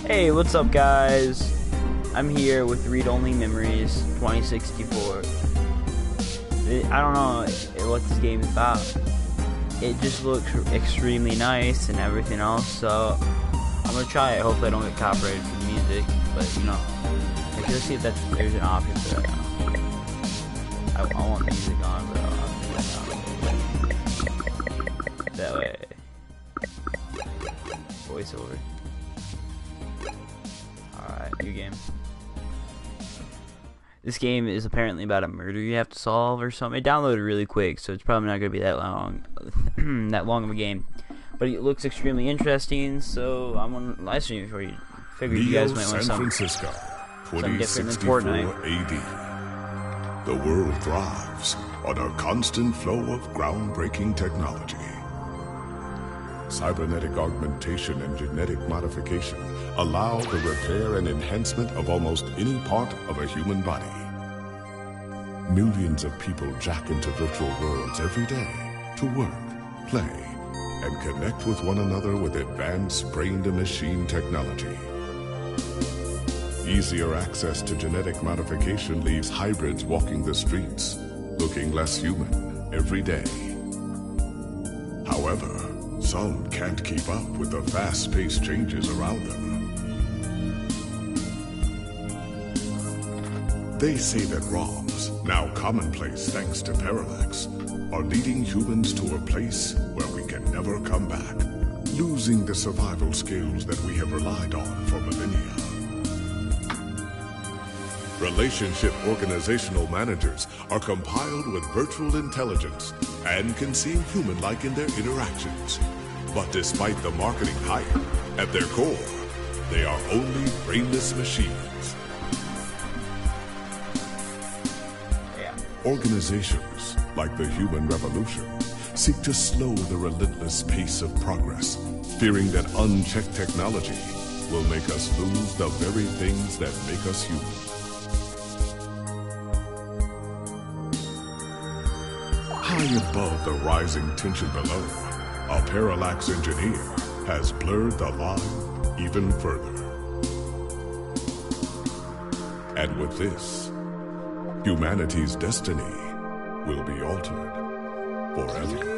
Hey, what's up, guys? I'm here with Read Only Memories 2064. I don't know what this game is about. It just looks extremely nice and everything else, so I'm gonna try it. Hopefully I don't get copyrighted for the music, but you know, I should see if there's an option for that. I want music on, but I'll have that way. Voiceover. Alright, new game. This game is apparently about a murder you have to solve or something. It downloaded really quick, so it's probably not going to be that long, that long of a game. But it looks extremely interesting, so I'm on live stream for you. Figured you guys might want something different than Fortnite. AD. The world thrives on a constant flow of groundbreaking technology. Cybernetic augmentation and genetic modification allow the repair and enhancement of almost any part of a human body. Millions of people jack into virtual worlds every day to work, play, and connect with one another with advanced brain-to-machine technology. Easier access to genetic modification leaves hybrids walking the streets, looking less human every day. However, some can't keep up with the fast-paced changes around them. They say that ROMs, now commonplace thanks to Parallax, are leading humans to a place where we can never come back, losing the survival skills that we have relied on for millennia. Relationship organizational managers are compiled with virtual intelligence and can seem human-like in their interactions. But despite the marketing hype, at their core, they are only brainless machines. Yeah. Organizations, like the Human Revolution, seek to slow the relentless pace of progress, fearing that unchecked technology will make us lose the very things that make us human. High above the rising tension below, a Parallax engineer has blurred the line even further. And with this, humanity's destiny will be altered forever.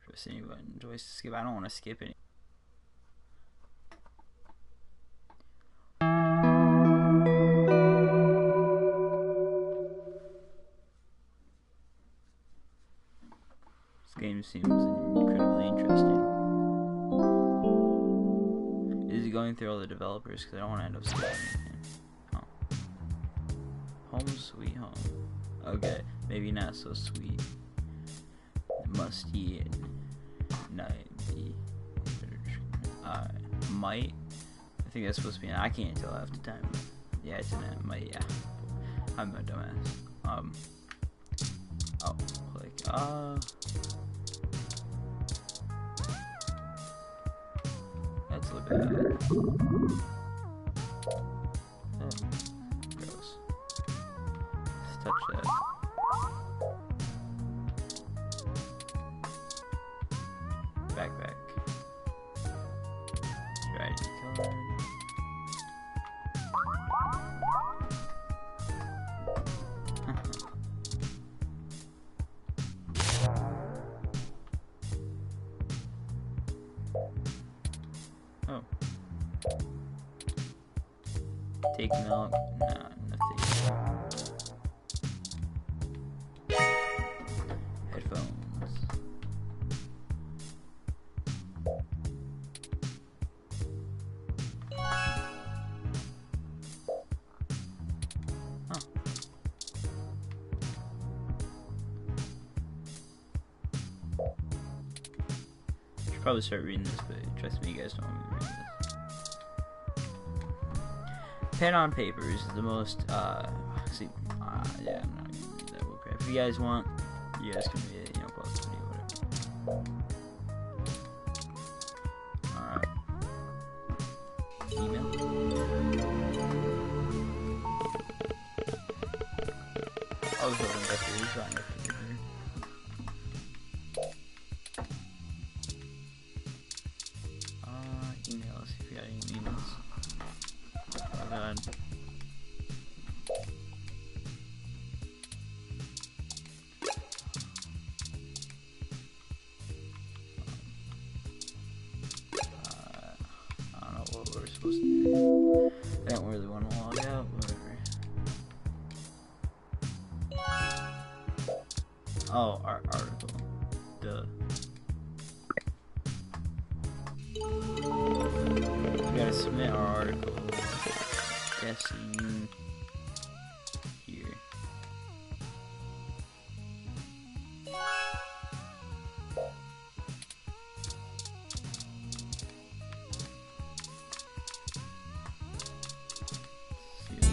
Press any button. Choice to skip. I don't want to skip any. This game seems incredibly interesting. Is it going through all the developers? Because I don't want to end up skipping anything. Oh. Home sweet home. Okay, maybe not so sweet. Musty and nutty. Might. I think that's supposed to be. I can't tell half the time. Yeah, it's an might. Yeah, I'm a dumbass. Oh, click. Let's look at that. Oh, gross. Let's touch that. Backpack. Strategy card. Oh. Take milk. Nah, nothing. Headphones. Probably start reading this, but trust me, you guys don't want me to read this. Pen on paper is the most, yeah, I'm not gonna read that real crap. If you guys want, you guys can read it, you know, pause the video, whatever. I was hoping that he was on your computer. Emails, if you got any emails. Oh god. I don't know what we're supposed to do. I don't really want to log out, whatever. Oh, our article. Duh. We gotta submit our article. Guessing here.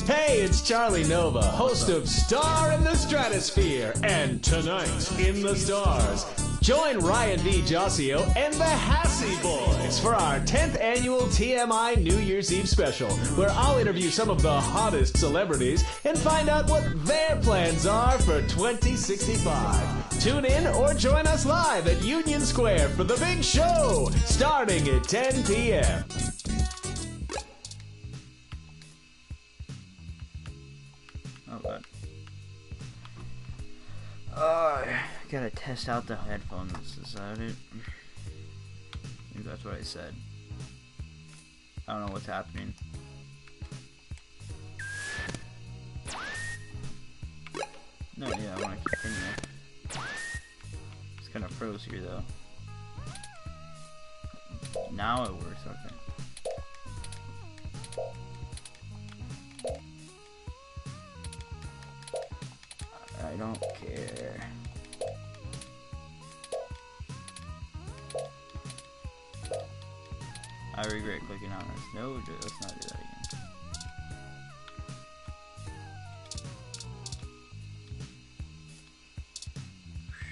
Hey, it's Charlie Nova, host of Star in the Stratosphere, and tonight in the stars, join Ryan V. Josio and the Hassy Boys for our 10th annual TMI New Year's Eve special, where I'll interview some of the hottest celebrities and find out what their plans are for 2065. Tune in or join us live at Union Square for the big show, starting at 10 p.m. Oh god. I gotta test out the headphones. Is that it? Maybe that's what I said. I don't know what's happening. No, yeah, I want to continue. It's kind of froze here though. Now it works, okay. I don't care. I regret clicking on this. No, let's not do that again.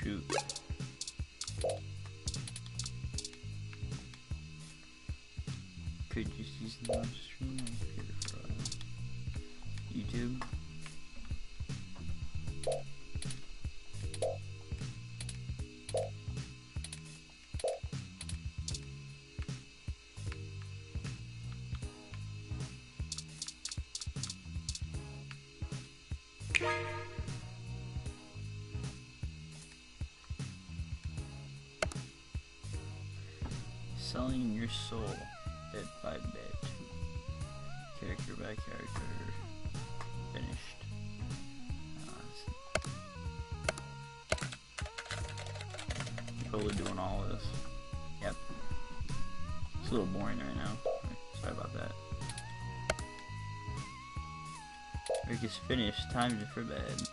Shoot. Could you use the live stream on computer for YouTube? Selling your soul bit by bit, character by character, finished. Totally doing all this. Yep. It's a little boring right now. Sorry about that. Rick is finished. Time for bed.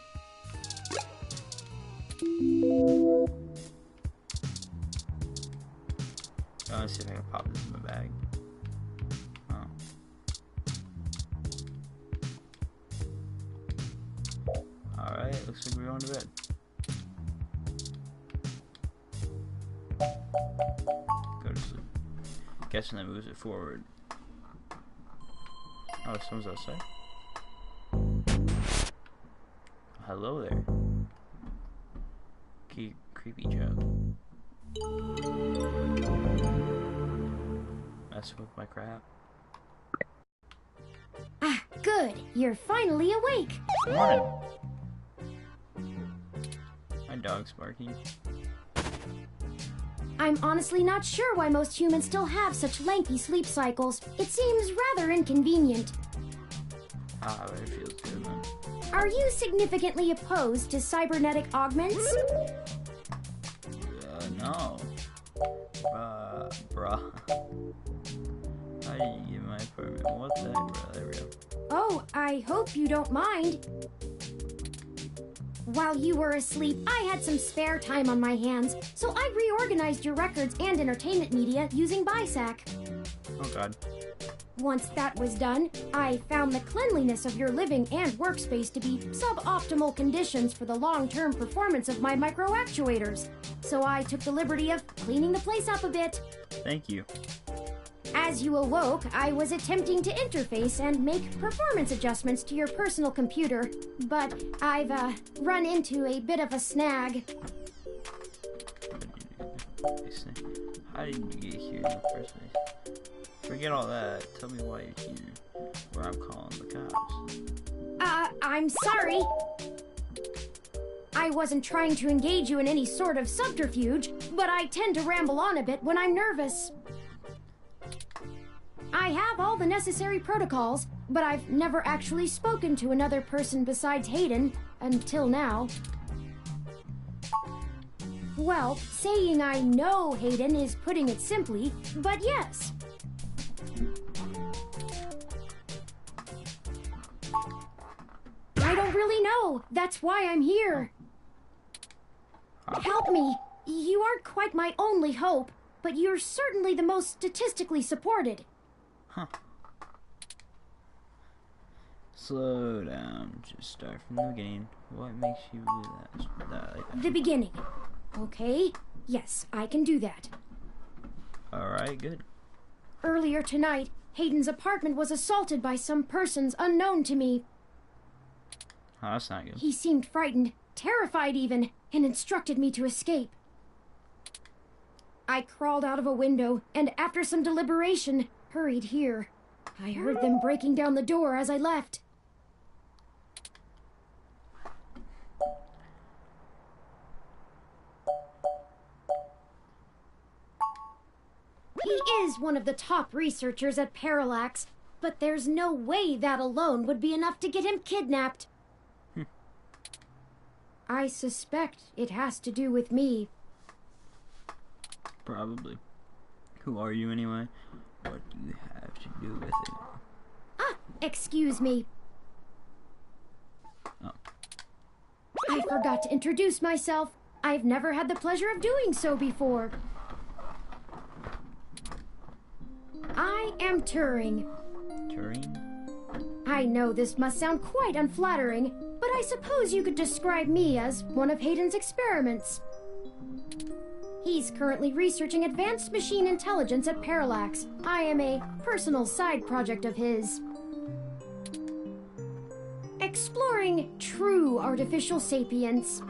Let's see if I can pop this in my bag. Oh. Alright, looks like we're going to bed. Go to sleep. Guessing that moves it forward. Oh, someone's outside. Hello there. Creepy joke. Messing with my crap. Ah, good. You're finally awake. Good morning. My dog's barking. I'm honestly not sure why most humans still have such lengthy sleep cycles. It seems rather inconvenient. Ah, but it feels good, man. Are you significantly opposed to cybernetic augments? No. Bruh. How did you get my apartment? What the heck, bruh? There we go. Oh, I hope you don't mind. While you were asleep, I had some spare time on my hands, so I reorganized your records and entertainment media using BISAC. Oh god. Once that was done, I found the cleanliness of your living and workspace to be suboptimal conditions for the long-term performance of my microactuators. So I took the liberty of cleaning the place up a bit. Thank you. As you awoke, I was attempting to interface and make performance adjustments to your personal computer, but I've run into a bit of a snag. How did you get here in the first place? Forget all that. Tell me why you're here, or I'm calling the cops. I'm sorry. I wasn't trying to engage you in any sort of subterfuge, but I tend to ramble on a bit when I'm nervous. I have all the necessary protocols, but I've never actually spoken to another person besides Hayden, until now. Well, saying I know Hayden is putting it simply, but yes. I don't really know. That's why I'm here. Help me. You aren't quite my only hope, but you're certainly the most statistically supported. Huh. Slow down. Just start from the beginning. What makes you do that? The beginning. Okay. Yes, I can do that. Alright, good. Earlier tonight, Hayden's apartment was assaulted by some persons unknown to me. Oh, that's not good. He seemed frightened, terrified even, and instructed me to escape. I crawled out of a window, and after some deliberation, hurried here. I heard them breaking down the door as I left. He is one of the top researchers at Parallax, but there's no way that alone would be enough to get him kidnapped. I suspect it has to do with me. Probably. Who are you anyway? What do you have to do with it? Ah, excuse me. Oh. I forgot to introduce myself. I've never had the pleasure of doing so before. I am Turing. Turing? I know this must sound quite unflattering, but I suppose you could describe me as one of Hayden's experiments. He's currently researching advanced machine intelligence at Parallax. I am a personal side project of his. Exploring true artificial sapience.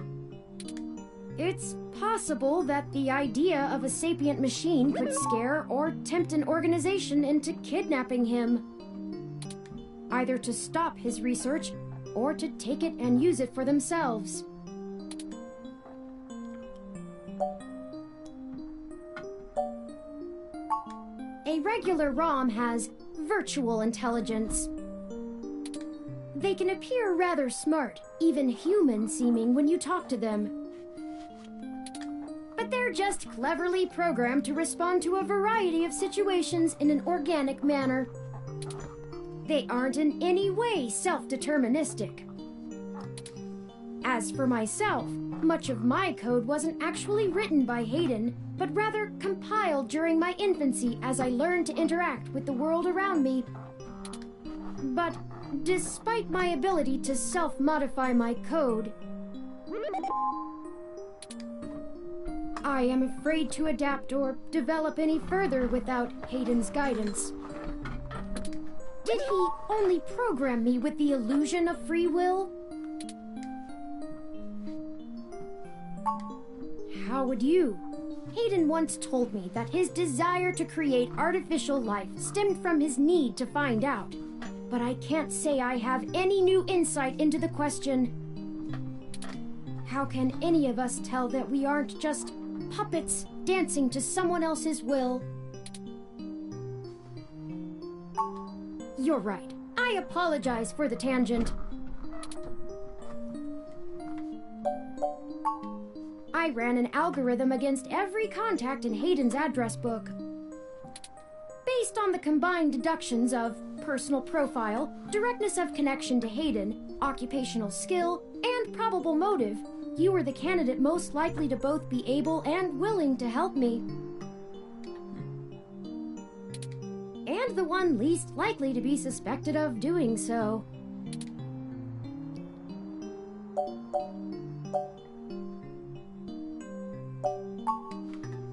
It's possible that the idea of a sapient machine could scare or tempt an organization into kidnapping him. Either to stop his research, or to take it and use it for themselves. A regular ROM has virtual intelligence. They can appear rather smart, even human-seeming when you talk to them. But they're just cleverly programmed to respond to a variety of situations in an organic manner. They aren't in any way self-deterministic. As for myself, much of my code wasn't actually written by Hayden, but rather compiled during my infancy as I learned to interact with the world around me. But despite my ability to self-modify my code, I am afraid to adapt or develop any further without Hayden's guidance. Did he only program me with the illusion of free will? How would you? Hayden once told me that his desire to create artificial life stemmed from his need to find out. But I can't say I have any new insight into the question. How can any of us tell that we aren't just puppets dancing to someone else's will? You're right. I apologize for the tangent. I ran an algorithm against every contact in Hayden's address book. Based on the combined deductions of personal profile, directness of connection to Hayden, occupational skill, and probable motive, you were the candidate most likely to both be able and willing to help me. And the one least likely to be suspected of doing so.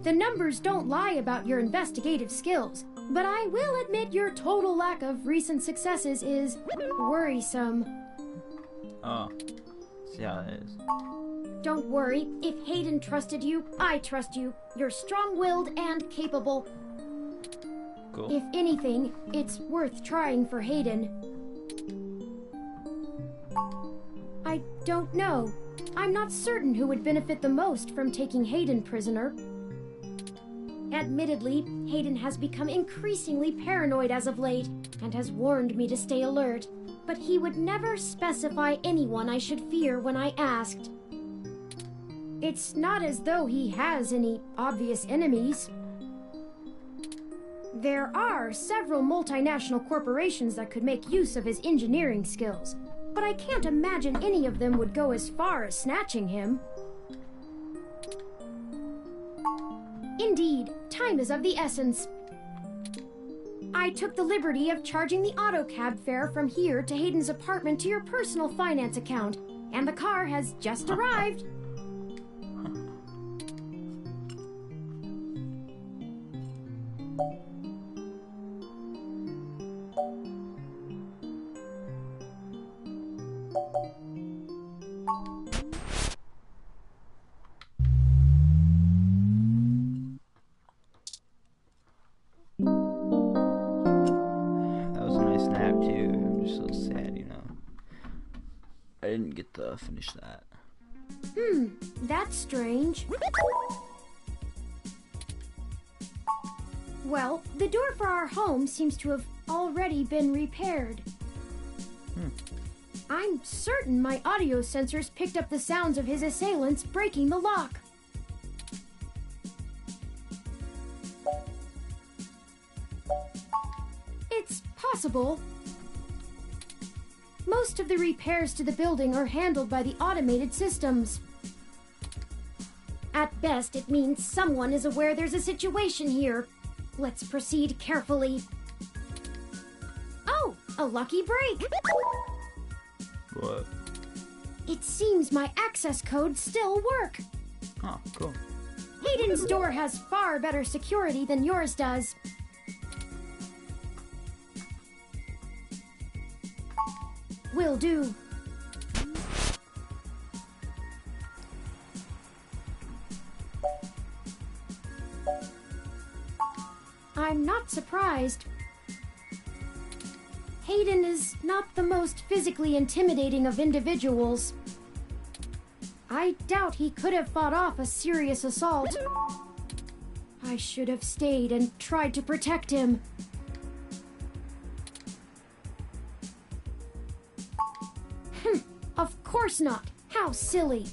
The numbers don't lie about your investigative skills. But I will admit your total lack of recent successes is worrisome. Oh, see how it is. Don't worry, if Hayden trusted you, I trust you. You're strong-willed and capable. Cool. If anything, it's worth trying for Hayden. I don't know. I'm not certain who would benefit the most from taking Hayden prisoner. Admittedly, Hayden has become increasingly paranoid as of late, and has warned me to stay alert, but he would never specify anyone I should fear when I asked. It's not as though he has any obvious enemies. There are several multinational corporations that could make use of his engineering skills, but I can't imagine any of them would go as far as snatching him. Indeed, time is of the essence. I took the liberty of charging the AutoCab fare from here to Hayden's apartment to your personal finance account, and the car has just arrived. I didn't get to finish that. That's strange. Well, the door for our home seems to have already been repaired. I'm certain my audio sensors picked up the sounds of his assailants breaking the lock. It's possible. Most of the repairs to the building are handled by the automated systems. At best, it means someone is aware there's a situation here. Let's proceed carefully. Oh, a lucky break! What? It seems my access codes still work. Oh, cool. Hayden's door has far better security than yours does. Will do. I'm not surprised. Hayden is not the most physically intimidating of individuals. I doubt he could have fought off a serious assault. I should have stayed and tried to protect him. Of course not. How silly.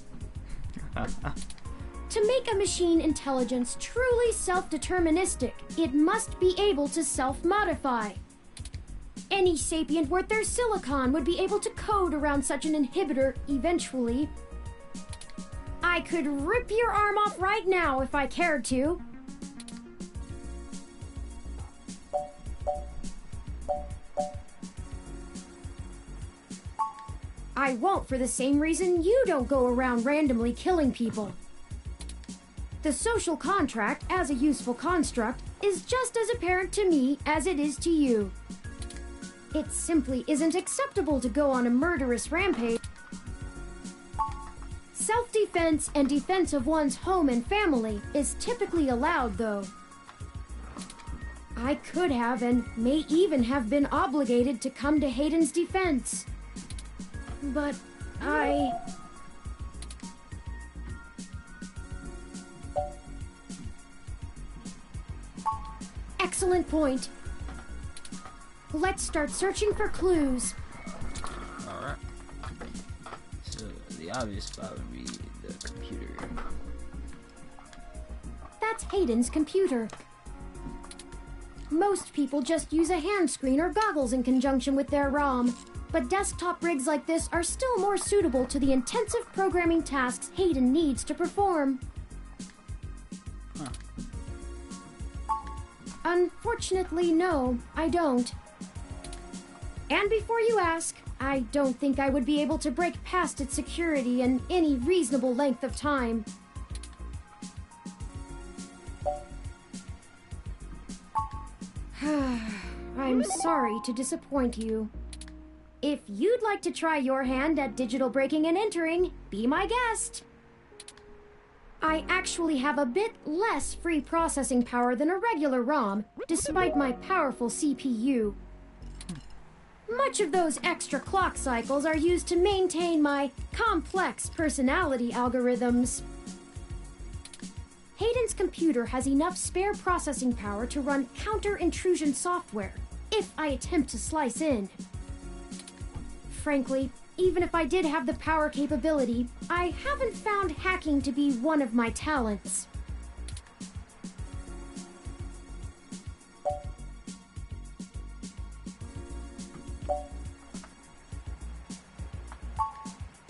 To make a machine intelligence truly self-deterministic, it must be able to self-modify. Any sapient worth their silicon would be able to code around such an inhibitor eventually. I could rip your arm off right now if I cared to. I won't for the same reason you don't go around randomly killing people. The social contract, as a useful construct, is just as apparent to me as it is to you. It simply isn't acceptable to go on a murderous rampage. Self-defense and defense of one's home and family is typically allowed, though. I could have and may even have been obligated to come to Hayden's defense. But I... Excellent point. Let's start searching for clues. Alright. So, the obvious spot would be the computer. That's Hayden's computer. Most people just use a hand screen or goggles in conjunction with their ROM, but desktop rigs like this are still more suitable to the intensive programming tasks Hayden needs to perform. Unfortunately, no, I don't. And before you ask, I don't think I would be able to break past its security in any reasonable length of time. I'm sorry to disappoint you. If you'd like to try your hand at digital breaking and entering, be my guest. I actually have a bit less free processing power than a regular ROM, despite my powerful CPU. Much of those extra clock cycles are used to maintain my complex personality algorithms. Hayden's computer has enough spare processing power to run counter-intrusion software, if I attempt to slice in. Frankly, even if I did have the power capability, I haven't found hacking to be one of my talents.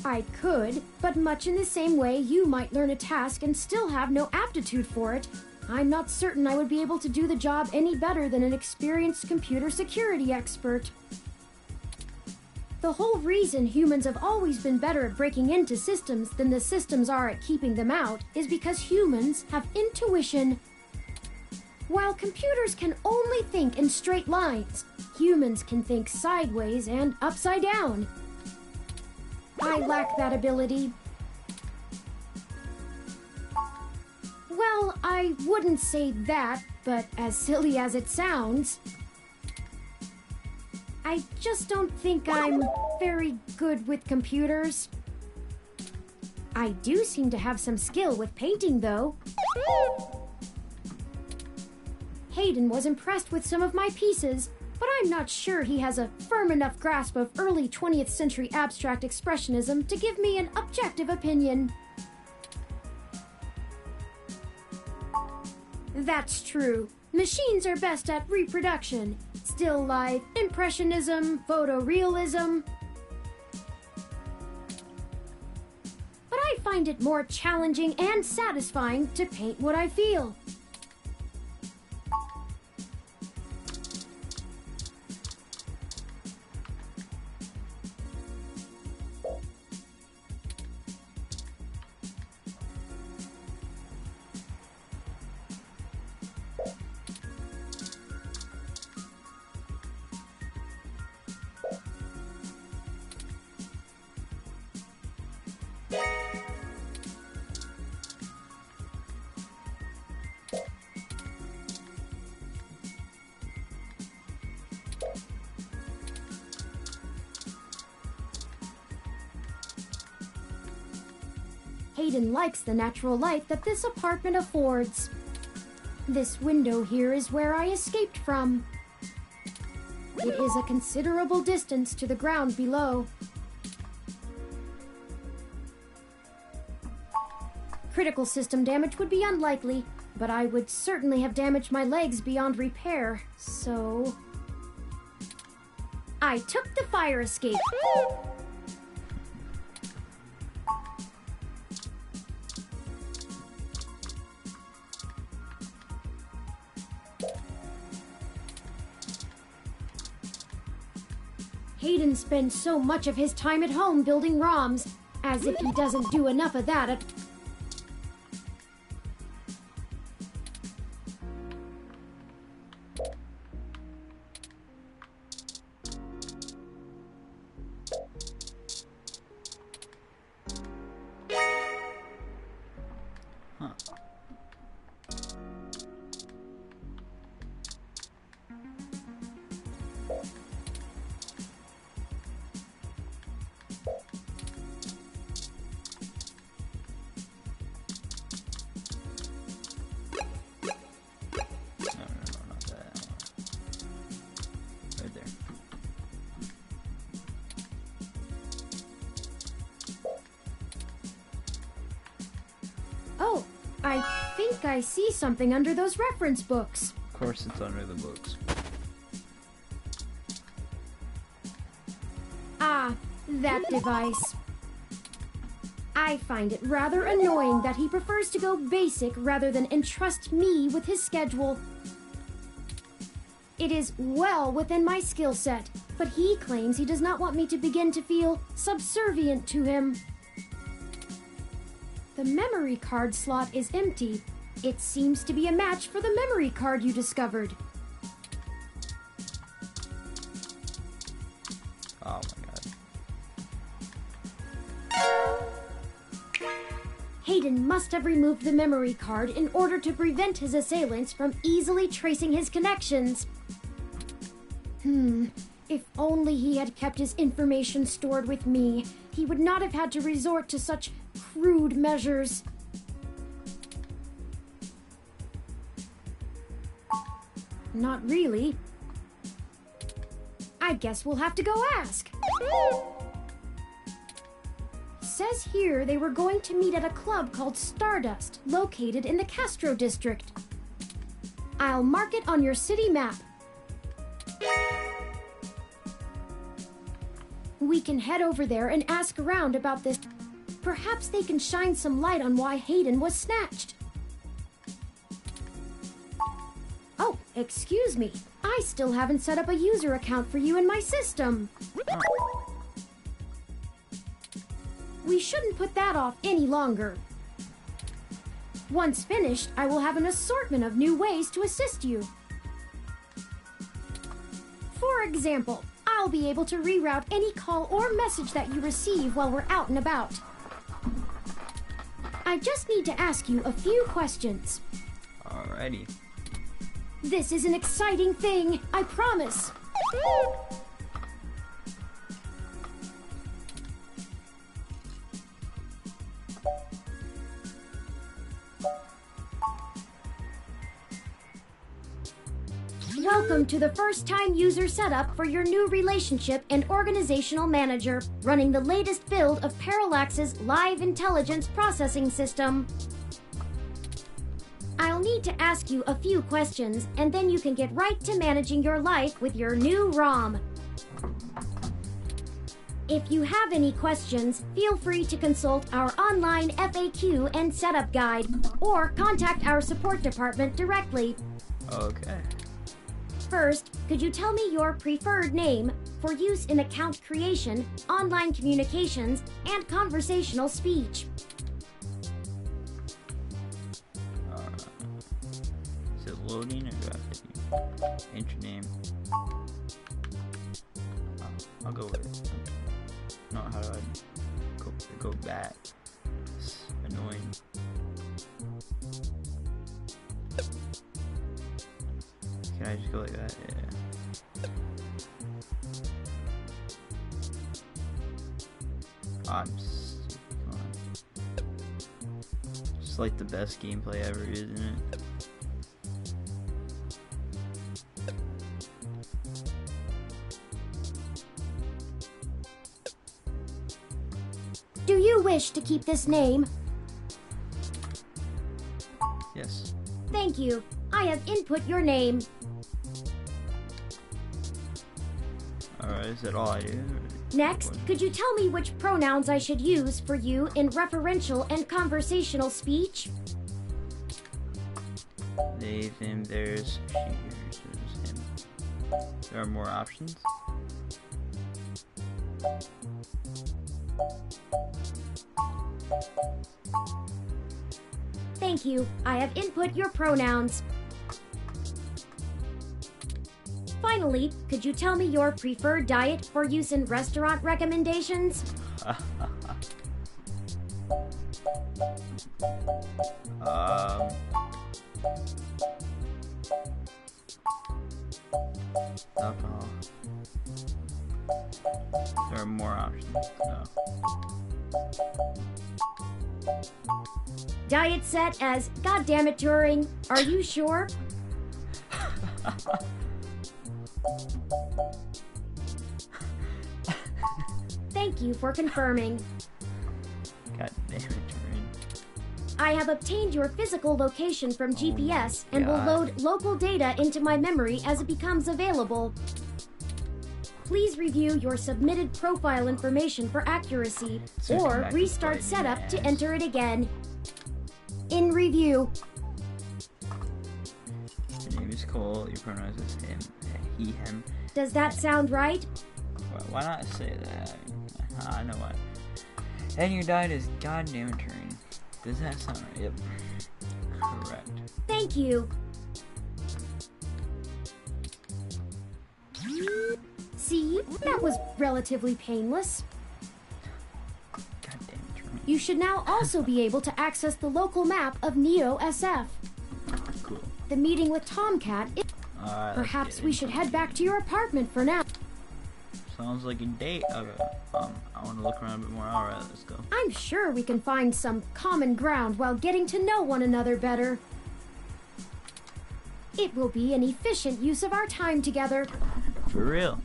I could, but much in the same way you might learn a task and still have no aptitude for it, I'm not certain I would be able to do the job any better than an experienced computer security expert. The whole reason humans have always been better at breaking into systems than the systems are at keeping them out is because humans have intuition. While computers can only think in straight lines, humans can think sideways and upside down. I lack that ability. Well, I wouldn't say that, but as silly as it sounds, I just don't think I'm very good with computers. I do seem to have some skill with painting, though. Hayden was impressed with some of my pieces, but I'm not sure he has a firm enough grasp of early 20th century abstract expressionism to give me an objective opinion. That's true. Machines are best at reproduction, still life, impressionism, photorealism. But I find it more challenging and satisfying to paint what I feel. Hayden likes the natural light that this apartment affords. This window here is where I escaped from. It is a considerable distance to the ground below. Critical system damage would be unlikely, but I would certainly have damaged my legs beyond repair, so I took the fire escape. Hayden spends so much of his time at home building ROMs, as if he doesn't do enough of that at... Oh, I think I see something under those reference books. Of course it's under the books. Ah, that device. I find it rather annoying that he prefers to go basic rather than entrust me with his schedule. It is well within my skill set, but he claims he does not want me to begin to feel subservient to him. The memory card slot is empty. It seems to be a match for the memory card you discovered. Hayden must have removed the memory card in order to prevent his assailants from easily tracing his connections. If only he had kept his information stored with me, he would not have had to resort to such crude measures. Not really. I guess we'll have to go ask. Says here they were going to meet at a club called Stardust, located in the Castro district. I'll mark it on your city map. We can head over there and ask around about this. Perhaps they can shine some light on why Hayden was snatched. Oh, excuse me. I still haven't set up a user account for you in my system. We shouldn't put that off any longer. Once finished, I will have an assortment of new ways to assist you. For example, I'll be able to reroute any call or message that you receive while we're out and about. I just need to ask you a few questions. Alrighty. This is an exciting thing, I promise. Welcome to the first-time user setup for your new relationship and organizational manager, running the latest build of Parallax's live intelligence processing system. I'll need to ask you a few questions, and then you can get right to managing your life with your new ROM. If you have any questions, feel free to consult our online FAQ and setup guide, or contact our support department directly. Okay. First, could you tell me your preferred name for use in account creation, online communications, and conversational speech? Is it loading or do I have to enter name? I'll go with it. No, how do I go back? It's annoying. Can I just go like that? Yeah. Oh, I'm stupid. Come on. Just like the best gameplay ever, isn't it? Do you wish to keep this name? Yes. Thank you. I have input your name. Alright, is that all I do? Next, could you tell me which pronouns I should use for you in referential and conversational speech? They, them, theirs, she, hers, him. There are more options? Thank you. I have input your pronouns. Finally, could you tell me your preferred diet for use in restaurant recommendations? Alcohol. There are more options. No. Diet set as goddammit Turing. Are you sure? Thank you for confirming. God damn it, Turing. I have obtained your physical location from GPS and will God. load local data into my memory as it becomes available. Please review your submitted profile information for accuracy, So come or back and restart bite me setup in the to ass. enter it again. In review. Your name is Cole, your pronouns is him, he, him. Does that sound right? Why not say that? I know why. And your diet is goddamn Turing. Does that sound right? Yep. Correct. Thank you. See, that was relatively painless. Goddamn Turing. You should now also be able to access the local map of Neo SF. Cool. The meeting with Tomcat is... Alright. Perhaps we should head back to your apartment for now. Sounds like a date. Okay. I want to look around a bit more. Alright, let's go. I'm sure we can find some common ground while getting to know one another better. It will be an efficient use of our time together. For real.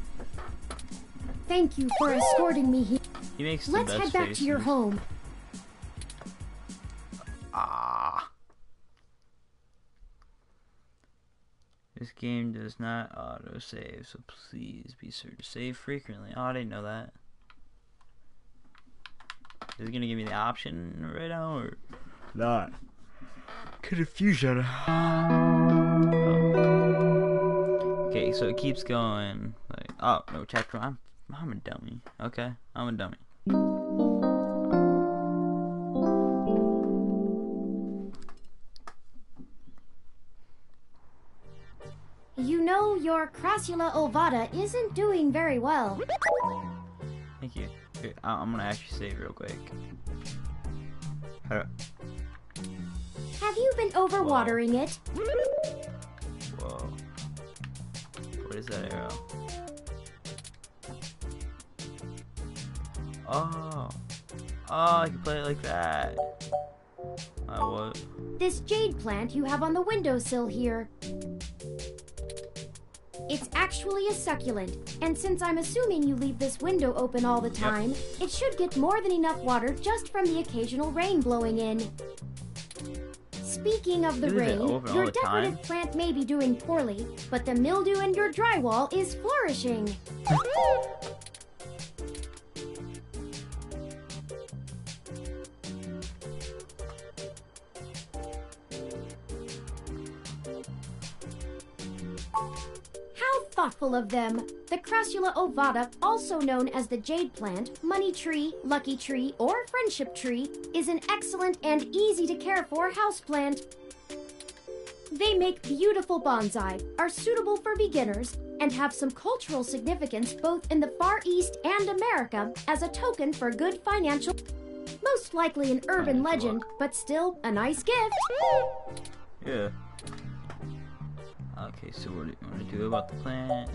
Thank you for escorting me here. He makes the Let's best head back faces. to your home. Ah. This game does not autosave, so please be sure to save frequently. Oh, I didn't know that. Is it gonna give me the option right now or not? Confusion. Oh. Okay, so it keeps going. Like, oh no, chapter. I'm a dummy. Okay, I'm a dummy. You know, your Crassula ovata isn't doing very well. Thank you. Here, I'm gonna actually save real quick. Have you been overwatering it? Whoa. What is that arrow? Oh. Oh, I can play it like that. What? This jade plant you have on the windowsill here. It's actually a succulent, and since I'm assuming you leave this window open all the time, it should get more than enough water just from the occasional rain blowing in. Speaking of the You leave it rain, open all your the decorative time? plant may be doing poorly, but the mildew in your drywall is flourishing. How thoughtful of them! The Crassula ovata, also known as the jade plant, money tree, lucky tree, or friendship tree, is an excellent and easy to care for houseplant. They make beautiful bonsai, are suitable for beginners, and have some cultural significance both in the Far East and America as a token for good financial... Most likely an urban legend, but still a nice gift. Yeah. Okay, so what do you want to do about the plant?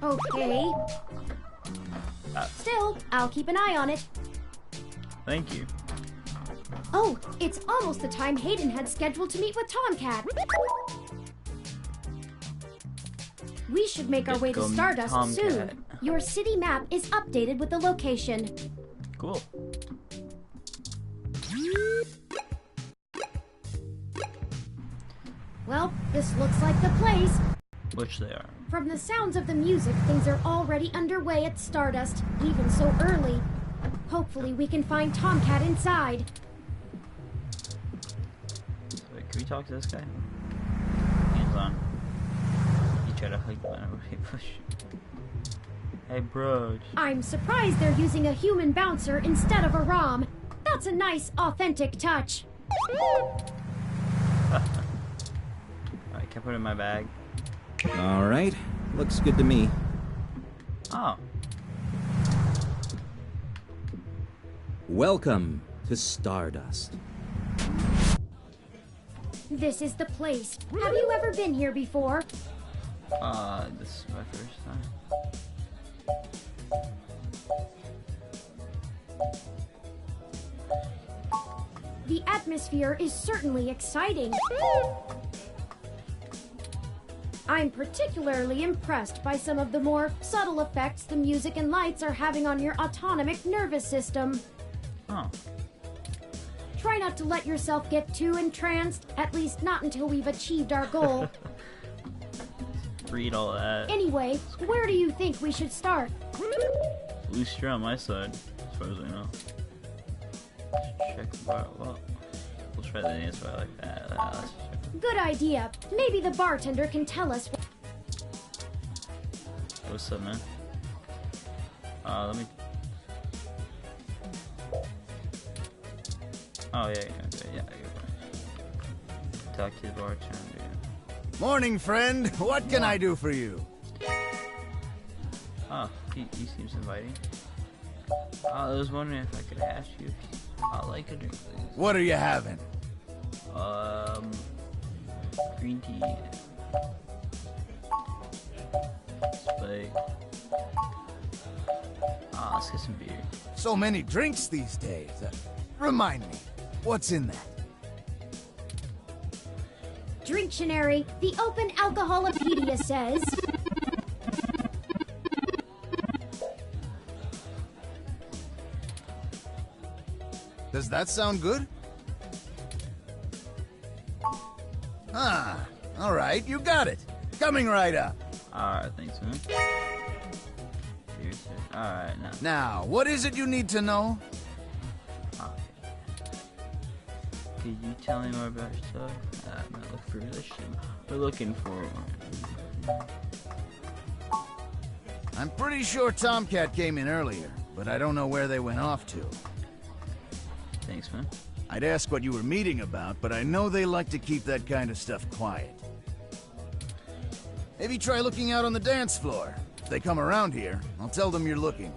Okay. Still, I'll keep an eye on it. Thank you. Oh, it's almost the time Hayden had scheduled to meet with Tomcat. We should make our way to Go meet Stardust Tomcat. soon. Your city map is updated with the location. Cool. Well, this looks like the place. Which they are. From the sounds of the music, things are already underway at Stardust, even so early. Hopefully we can find Tomcat inside. Wait, can we talk to this guy? Hands on. You try to hike the push. Hey, bro. I'm surprised they're using a human bouncer instead of a ROM. That's a nice, authentic touch. Alright, can I put it in my bag? All right, looks good to me. Oh. Welcome to Stardust. This is the place. Have you ever been here before? This is my first time. The atmosphere is certainly exciting. I'm particularly impressed by some of the more subtle effects the music and lights are having on your autonomic nervous system. Oh. Try not to let yourself get too entranced, at least not until we've achieved our goal. Read all that. Anyway, where do you think we should start? Loose on my side, as far as I know. Check the bar. Well, we'll try the dance bar like that. Let's check. Good idea. Maybe the bartender can tell us. What's up, man? Let me. Oh yeah, okay, yeah. Talk to the bartender. Morning, friend. What can I do for you? Oh, he seems inviting. I was wondering if I could ask you if I'd like a drink, please. What are you having? Green tea. Spike. Let's get some beer. So many drinks these days. Remind me, what's in that? Drinctionary, the Open Alcoholopedia says... Does that sound good? Ah, all right, you got it. Coming right up. Alright, thanks, man. Cheers. Alright, now. Now, what is it you need to know? Could you tell me more about yourself? I'm not looking for a relationship. We're looking for one. I'm pretty sure Tomcat came in earlier, but I don't know where they went off to. Thanks, man. I'd ask what you were meeting about, but I know they like to keep that kind of stuff quiet. Maybe try looking out on the dance floor. If they come around here, I'll tell them you're looking.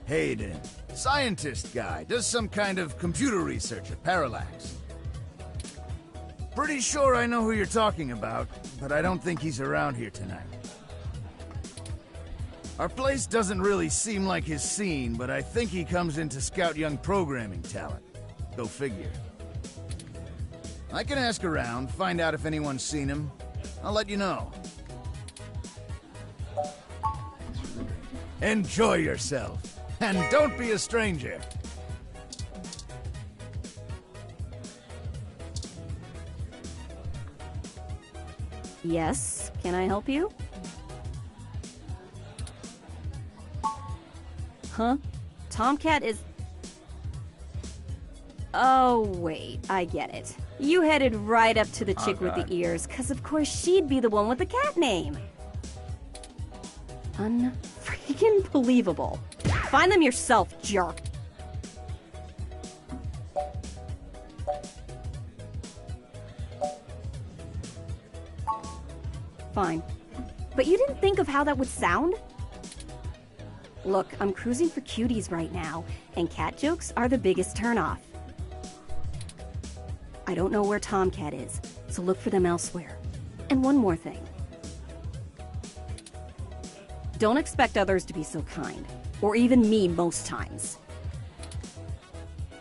Hayden, scientist guy, does some kind of computer research at Parallax. Pretty sure I know who you're talking about, but I don't think he's around here tonight. Our place doesn't really seem like his scene, but I think he comes in to scout young programming talent. Go figure. I can ask around, find out if anyone's seen him. I'll let you know. Enjoy yourself. And don't be a stranger. Yes, can I help you? Huh? Tomcat is... Oh, wait, I get it. You headed right up to the chick with the ears, because of course she'd be the one with the cat name. Unfreaking believable. Find them yourself, jerk. Fine. But you didn't think of how that would sound? Look, I'm cruising for cuties right now, and cat jokes are the biggest turnoff. I don't know where Tomcat is, so look for them elsewhere. And one more thing. Don't expect others to be so kind, or even me most times.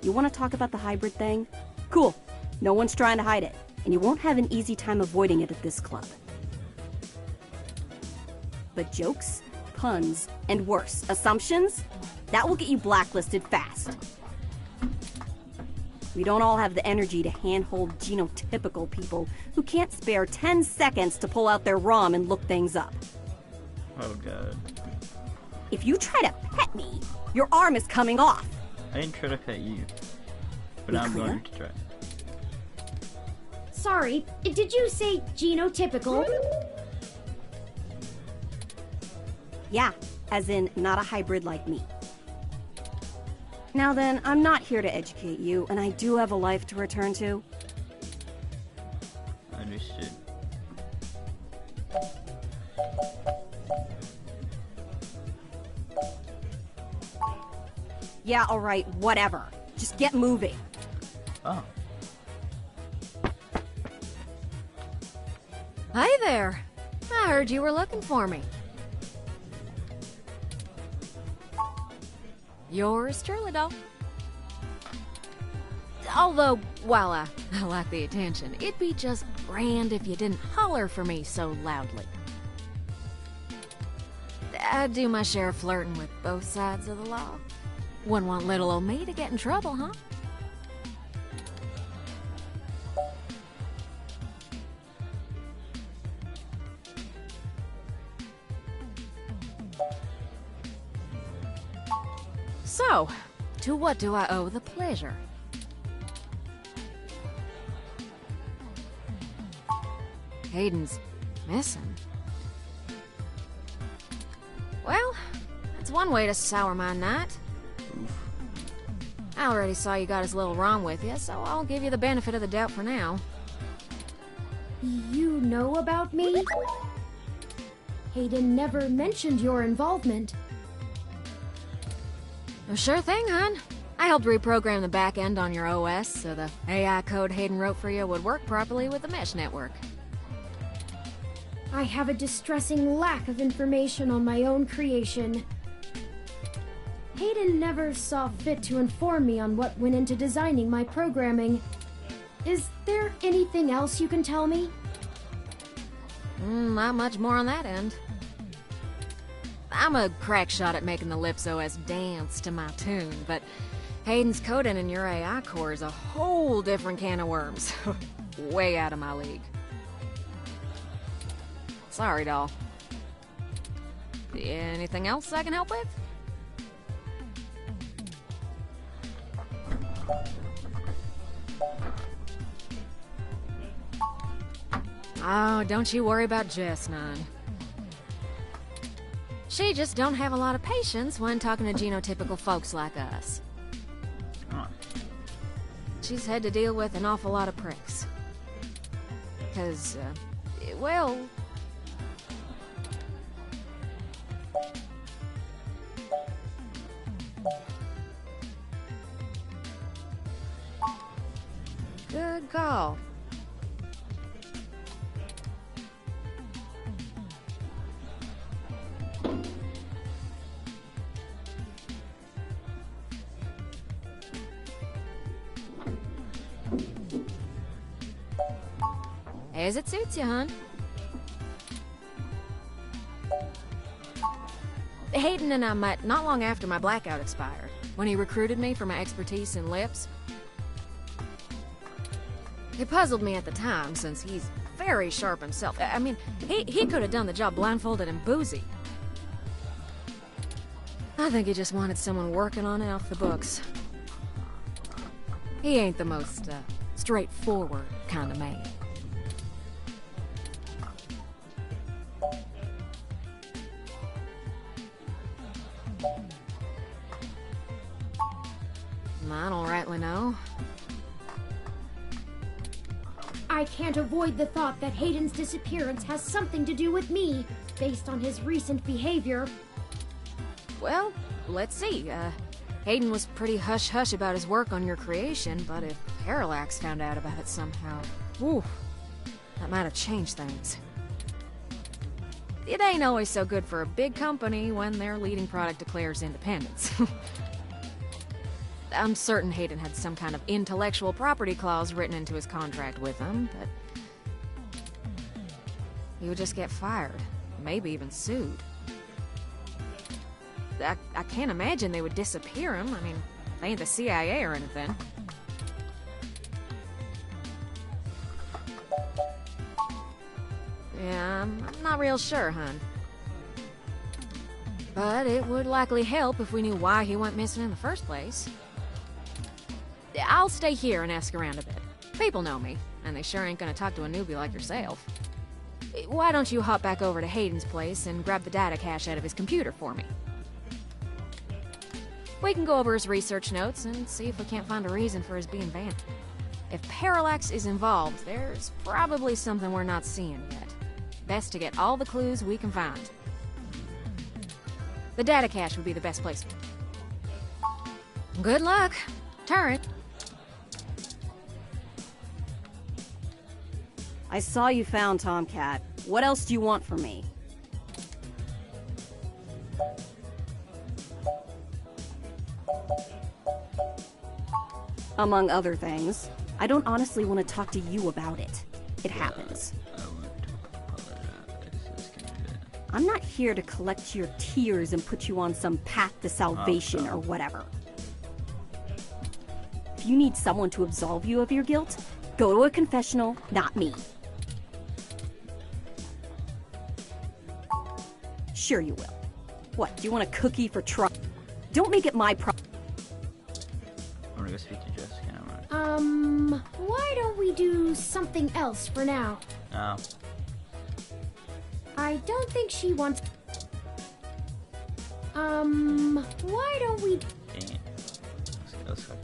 You want to talk about the hybrid thing? Cool. No one's trying to hide it, and you won't have an easy time avoiding it at this club. But jokes, puns, and worse, assumptions? That will get you blacklisted fast. We don't all have the energy to handhold genotypical people who can't spare 10 seconds to pull out their ROM and look things up. Oh, God. If you try to pet me, your arm is coming off. I didn't try to pet you. But Be I'm clear? going to try. Sorry, did you say genotypical? Yeah, as in not a hybrid like me. Now then, I'm not here to educate you, and I do have a life to return to. Understood. Yeah, alright, whatever. Just get moving. Oh. Hi there. I heard you were looking for me. Yours truly, doll. Although, while I like the attention, it'd be just grand if you didn't holler for me so loudly. I do my share of flirting with both sides of the law. Wouldn't want little old me to get in trouble, huh? So, to what do I owe the pleasure? Hayden's missing. Well, that's one way to sour my night. I already saw you got his little ROM with you, so I'll give you the benefit of the doubt for now. You know about me? Hayden never mentioned your involvement. Sure thing, hon. I helped reprogram the back end on your OS so the AI code Hayden wrote for you would work properly with the mesh network. I have a distressing lack of information on my own creation. Hayden never saw fit to inform me on what went into designing my programming. Is there anything else you can tell me? Not much more on that end. I'm a crack shot at making the Lips OS dance to my tune, but Hayden's coding in your AI core is a whole different can of worms. Way out of my league. Sorry, doll. Anything else I can help with? Oh, don't you worry about Jess, none. She just don't have a lot of patience when talking to genotypical folks like us. She's had to deal with an awful lot of pricks. 'Cause, well... Good call. As it suits you, hon. Hayden and I met not long after my blackout expired, when he recruited me for my expertise in lips. It puzzled me at the time, since he's very sharp himself. I mean, he could have done the job blindfolded and boozy. I think he just wanted someone working on it off the books. He ain't the most, straightforward kind of man. I don't rightly know. I can't avoid the thought that Hayden's disappearance has something to do with me, based on his recent behavior. Well, let's see. Hayden was pretty hush-hush about his work on your creation, but if Parallax found out about it somehow, whew, that might have changed things. It ain't always so good for a big company when their leading product declares independence. I'm certain Hayden had some kind of intellectual property clause written into his contract with them, but he would just get fired, maybe even sued. I can't imagine they would disappear him. I mean, they ain't the CIA or anything. Yeah, I'm not real sure, hon. But it would likely help if we knew why he went missing in the first place. I'll stay here and ask around a bit. People know me, and they sure ain't gonna talk to a newbie like yourself. Why don't you hop back over to Hayden's place and grab the data cache out of his computer for me? We can go over his research notes and see if we can't find a reason for his being banned. If Parallax is involved, there's probably something we're not seeing yet. Best to get all the clues we can find. The data cache would be the best place. Good luck. Turret. I saw you found Tomcat. What else do you want from me? Among other things, I don't honestly want to talk to you about it. It happens. I'm not here to collect your tears and put you on some path to salvation or whatever. If you need someone to absolve you of your guilt, go to a confessional, not me. Sure you will. What, do you want a cookie for trouble? Don't make it my problem. I'm gonna go speak to Jessica. Why don't we do something else for now? Oh. I don't think she wants... why don't we... Dang it. Let's go.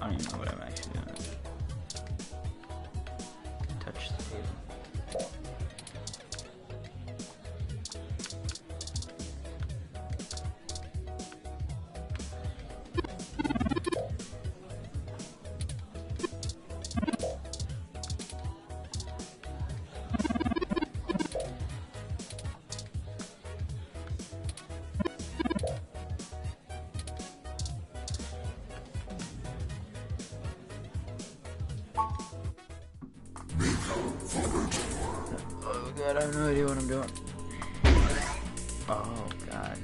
don't even know what I'm actually doing. Touch the table. Oh god, I have no idea what I'm doing. Oh god.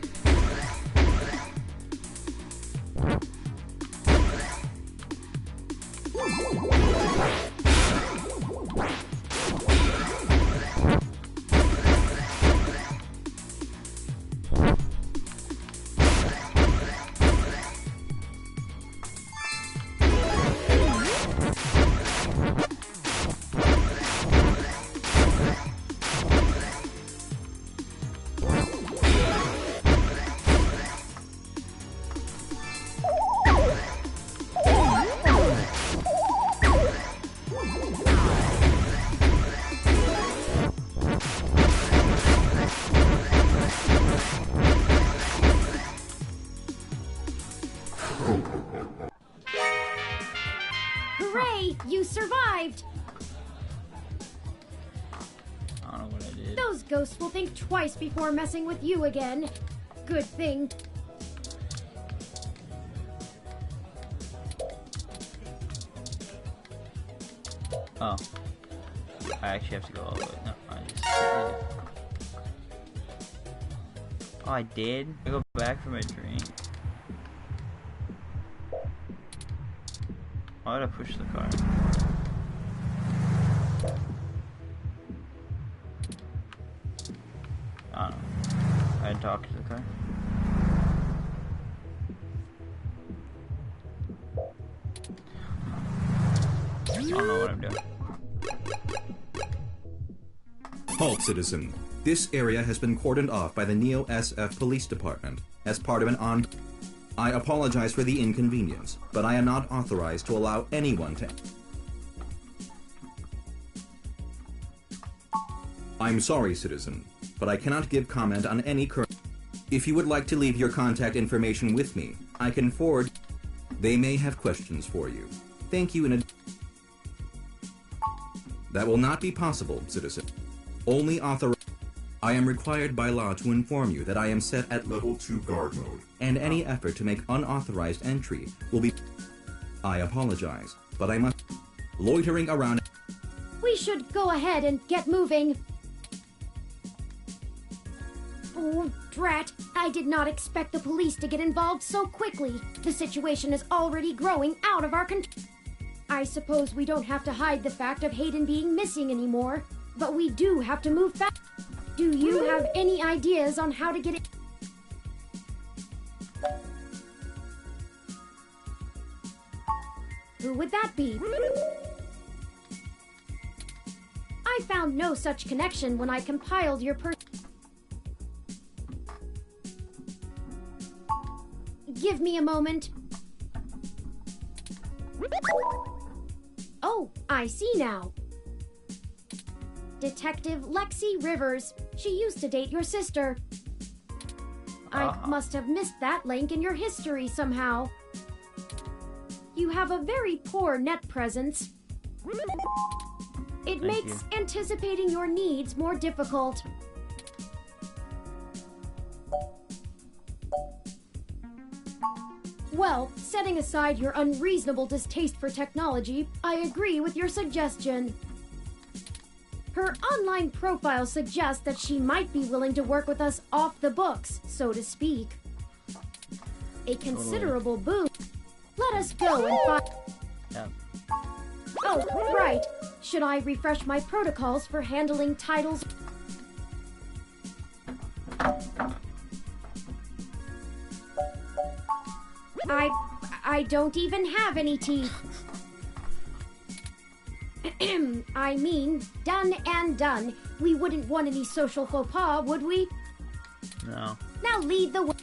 Hooray! You survived! I don't know what I did. Those ghosts will think twice before messing with you again. Good thing. Oh. I actually have to go all the way. No, I just... Oh, I did? I go back for my drink. Why did I push the car? I don't know. I didn't talk to the car. I don't know what I'm doing. Halt, citizen. This area has been cordoned off by the Neo SF Police Department as part of an I apologize for the inconvenience, but I am not authorized to allow anyone to... I'm sorry, citizen, but I cannot give comment on any current... If you would like to leave your contact information with me, I can forward... They may have questions for you. Thank you in a... That will not be possible, citizen. Only authorized... I am required by law to inform you that I am set at Level 2 guard mode. and any effort to make unauthorized entry will be... I apologize, but I must... Loitering around... We should go ahead and get moving. Oh, drat. I did not expect the police to get involved so quickly. The situation is already growing out of our control. I suppose we don't have to hide the fact of Hayden being missing anymore, but we do have to move fast. Do you have any ideas on how to get it? Who would that be? I found no such connection when I compiled your Give me a moment. Oh, I see now. Detective Lexi Rivers. She used to date your sister. I must have missed that link in your history somehow. You have a very poor net presence. It makes anticipating your needs more difficult. Well, setting aside your unreasonable distaste for technology, I agree with your suggestion. Her online profile suggests that she might be willing to work with us off the books, so to speak. A considerable boon. Let us go and find... Yeah. Oh, right. Should I refresh my protocols for handling titles? I don't even have any teeth. I mean, done and done. We wouldn't want any social faux pas, would we? No. Now lead the way.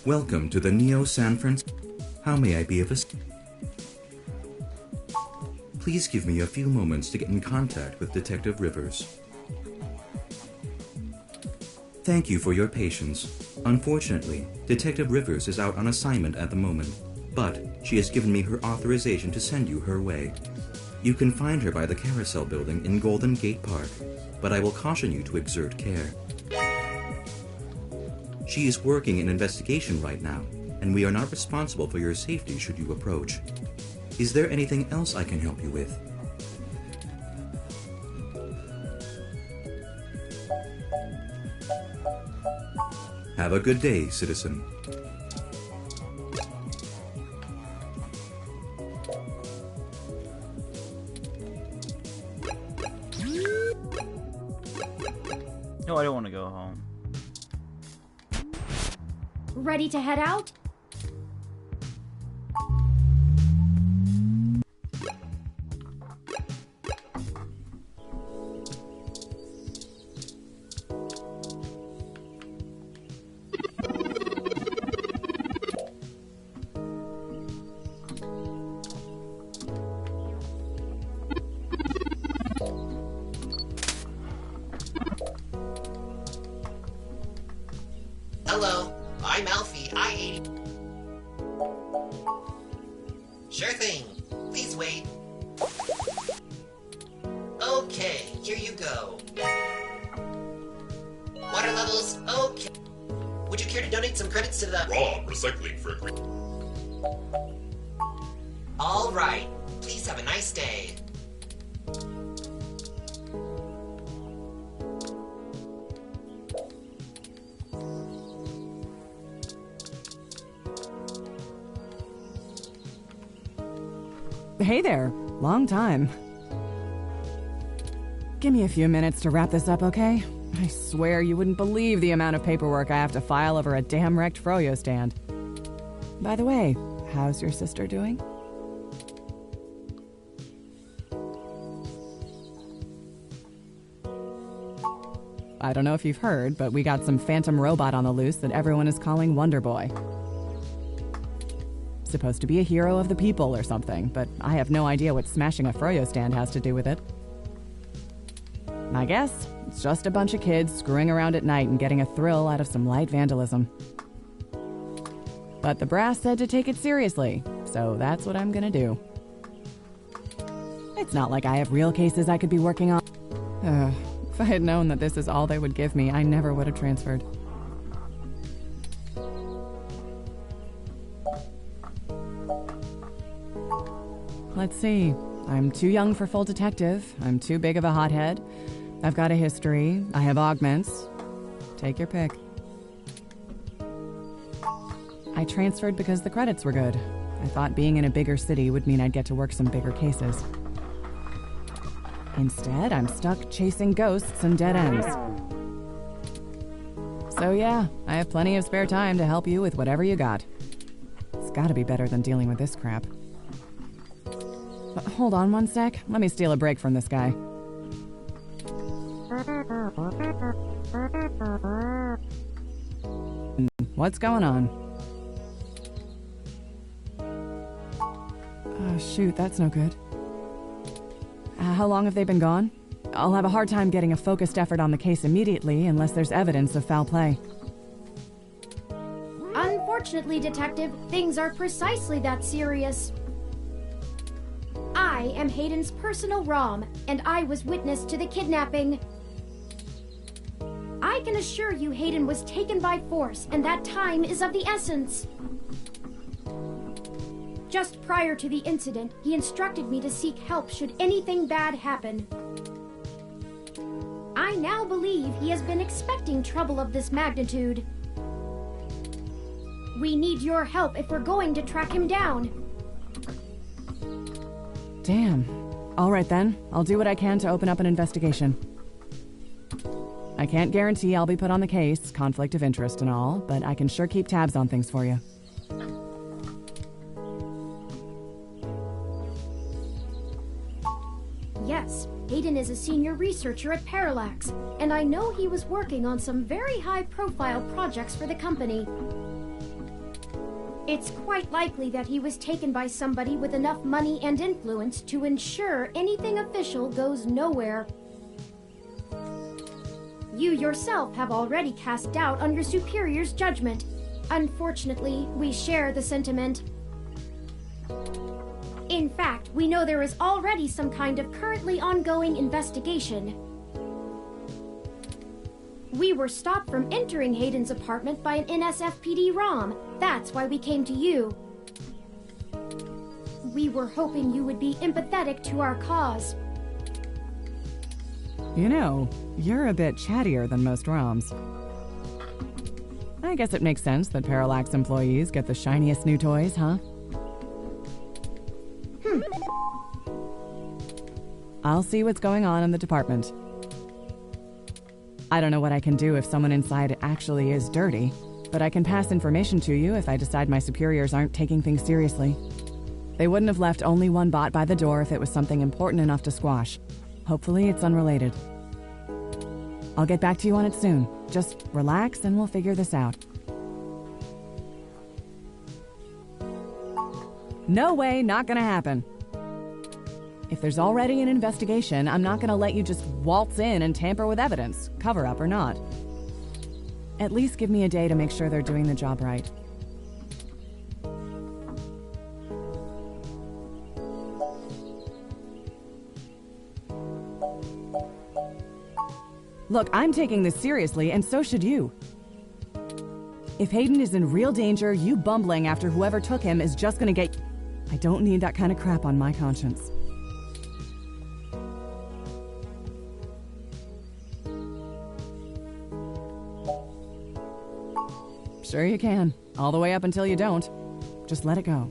Welcome to the Neo San Francisco. How may I be of assistance? Please give me a few moments to get in contact with Detective Rivers. Thank you for your patience. Unfortunately, Detective Rivers is out on assignment at the moment, but she has given me her authorization to send you her way. You can find her by the Carousel Building in Golden Gate Park, but I will caution you to exert care. She is working an investigation right now, and we are not responsible for your safety should you approach. Is there anything else I can help you with? Have a good day, citizen. No, I don't want to go home. Ready to head out? Hello, I'm Alfie, I-80. Sure thing. Please wait. Okay, here you go. Water levels, okay. Would you care to donate some credits to the... Raw recycling for green. All right. Please have a nice day. Hey there. Long time. Give me a few minutes to wrap this up, okay? I swear you wouldn't believe the amount of paperwork I have to file over a damn wrecked Froyo stand. By the way, how's your sister doing? I don't know if you've heard, but we got some phantom robot on the loose that everyone is calling Wonder Boy. Supposed to be a hero of the people or something, but I have no idea what smashing a Froyo stand has to do with it. I guess it's just a bunch of kids screwing around at night and getting a thrill out of some light vandalism. But the brass said to take it seriously, so that's what I'm gonna do. It's not like I have real cases I could be working on. If I had known that this is all they would give me, I never would have transferred. Let's see. I'm too young for full detective. I'm too big of a hothead. I've got a history. I have augments. Take your pick. I transferred because the credits were good. I thought being in a bigger city would mean I'd get to work some bigger cases. Instead, I'm stuck chasing ghosts and dead ends. So yeah, I have plenty of spare time to help you with whatever you got. It's gotta be better than dealing with this crap. Hold on one sec. Let me steal a break from this guy. What's going on? Oh, shoot, that's no good. How long have they been gone? I'll have a hard time getting a focused effort on the case immediately unless there's evidence of foul play. Unfortunately, Detective, things are precisely that serious. I am Hayden's personal ROM, and I was witness to the kidnapping. I can assure you Hayden was taken by force, and that time is of the essence. Just prior to the incident, he instructed me to seek help should anything bad happen. I now believe he has been expecting trouble of this magnitude. We need your help if we're going to track him down. Damn. All right then, I'll do what I can to open up an investigation. I can't guarantee I'll be put on the case, conflict of interest and all, but I can sure keep tabs on things for you. Yes, Hayden is a senior researcher at Parallax, and I know he was working on some very high-profile projects for the company. It's quite likely that he was taken by somebody with enough money and influence to ensure anything official goes nowhere. You yourself have already cast doubt on your superior's judgment. Unfortunately, we share the sentiment. In fact, we know there is already some kind of currently ongoing investigation. We were stopped from entering Hayden's apartment by an NSFPD ROM. That's why we came to you. We were hoping you would be empathetic to our cause. You know, you're a bit chattier than most ROMs. I guess it makes sense that Parallax employees get the shiniest new toys, huh? I'll see what's going on in the department. I don't know what I can do if someone inside actually is dirty, but I can pass information to you if I decide my superiors aren't taking things seriously. They wouldn't have left only one bot by the door if it was something important enough to squash. Hopefully it's unrelated. I'll get back to you on it soon. Just relax and we'll figure this out. No way, not gonna happen. If there's already an investigation, I'm not gonna let you just waltz in and tamper with evidence, cover-up or not. At least give me a day to make sure they're doing the job right. Look, I'm taking this seriously, and so should you. If Hayden is in real danger, you bumbling after whoever took him is just gonna get... I don't need that kind of crap on my conscience. Sure you can. All the way up until you don't. Just let it go.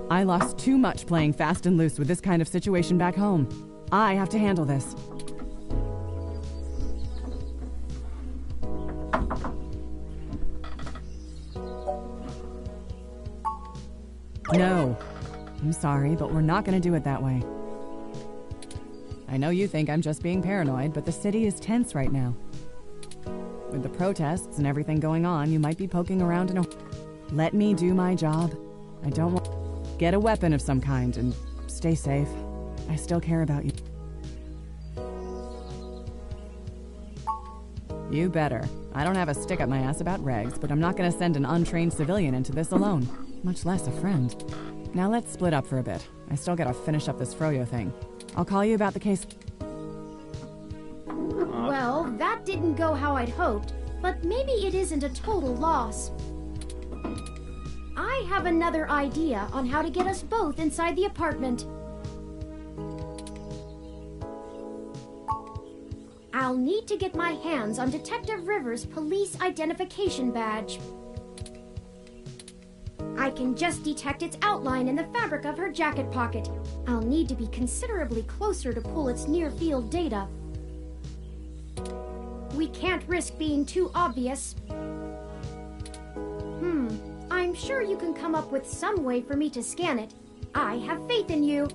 I lost too much playing fast and loose with this kind of situation back home. I have to handle this. No. I'm sorry, but we're not gonna do it that way. I know you think I'm just being paranoid, but the city is tense right now. With the protests and everything going on, you might be poking around in a... Let me do my job. I don't want... Get a weapon of some kind and stay safe. I still care about you. You better. I don't have a stick up my ass about regs, but I'm not gonna send an untrained civilian into this alone. Much less a friend. Now let's split up for a bit. I still gotta finish up this Froyo thing. I'll call you about the case... Well, that didn't go how I'd hoped, but maybe it isn't a total loss. I have another idea on how to get us both inside the apartment. I'll need to get my hands on Detective Rivers' police identification badge. I can just detect its outline in the fabric of her jacket pocket. I'll need to be considerably closer to pull its near-field data. We can't risk being too obvious. I'm sure you can come up with some way for me to scan it. I have faith in you.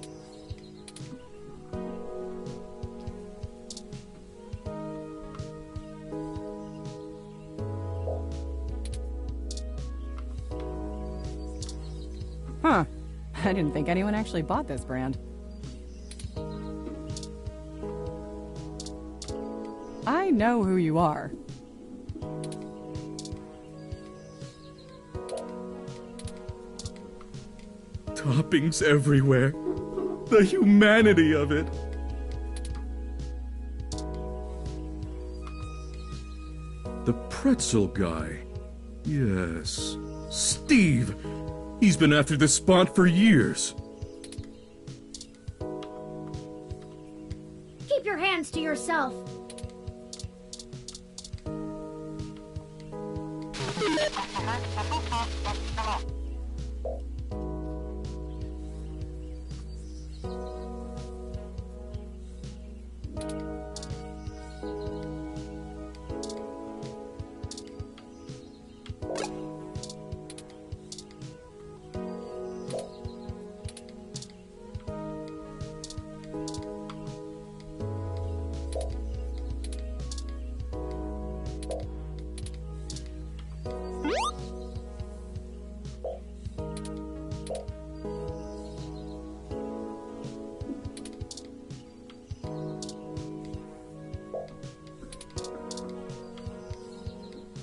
Huh. I didn't think anyone actually bought this brand. I know who you are. Toppings everywhere. The humanity of it. The pretzel guy. Yes. Steve! He's been after this spot for years. Keep your hands to yourself.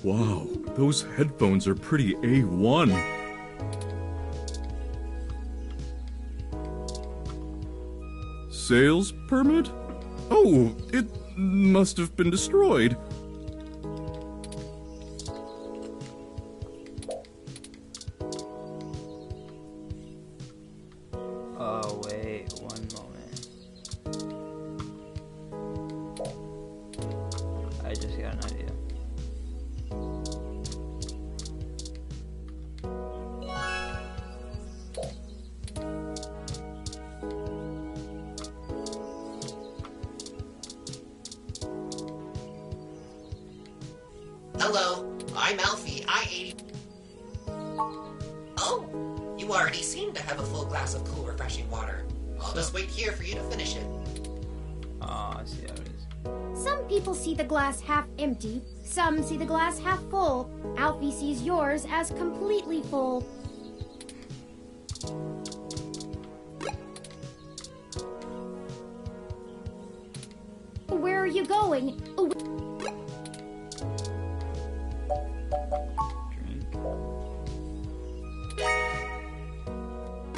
Wow, those headphones are pretty A1. Sales permit? Oh, it must have been destroyed. Oh, wait, one moment. I just got an idea. Hello, I'm Alfie. Oh, you already seem to have a full glass of cool, refreshing water. I'll just wait here for you to finish it. Oh, I see how it is. Some people see the glass half empty, some see the glass half full. Alfie sees yours as completely full. Where are you going?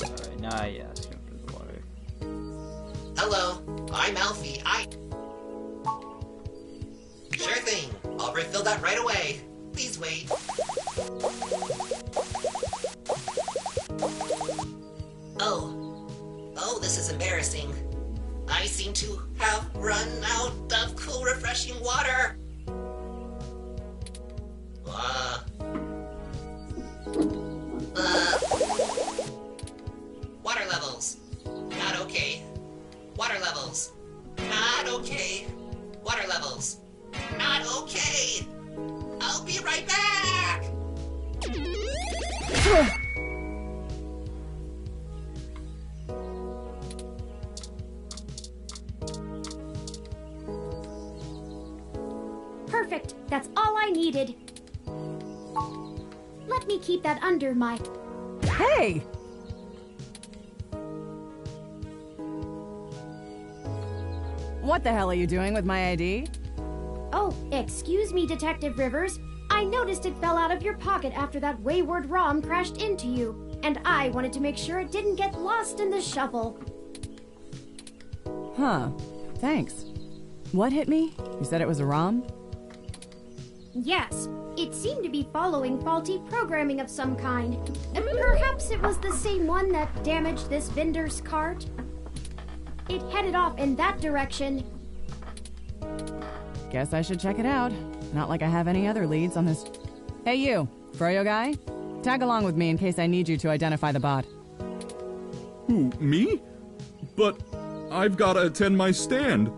Alright, now I ask him for the water. Hello, I'm Alfie. Sure thing. I'll refill that right away. Please wait. Oh, this is embarrassing. I seem to have run out of cool, refreshing water. Water levels. Not okay. Water levels. Not okay. Water levels. Not okay. I'll be right back. Perfect. That's all I needed. Let me keep that under my... Hey! What the hell are you doing with my ID? Oh, excuse me, Detective Rivers. I noticed it fell out of your pocket after that wayward ROM crashed into you, and I wanted to make sure it didn't get lost in the shuffle. Huh. Thanks. What hit me? You said it was a ROM? Yes, it seemed to be following faulty programming of some kind. Perhaps it was the same one that damaged this vendor's cart? It headed off in that direction. Guess I should check it out. Not like I have any other leads on this. Hey you, Froyo guy? Tag along with me in case I need you to identify the bot. Who, me? But I've gotta attend my stand.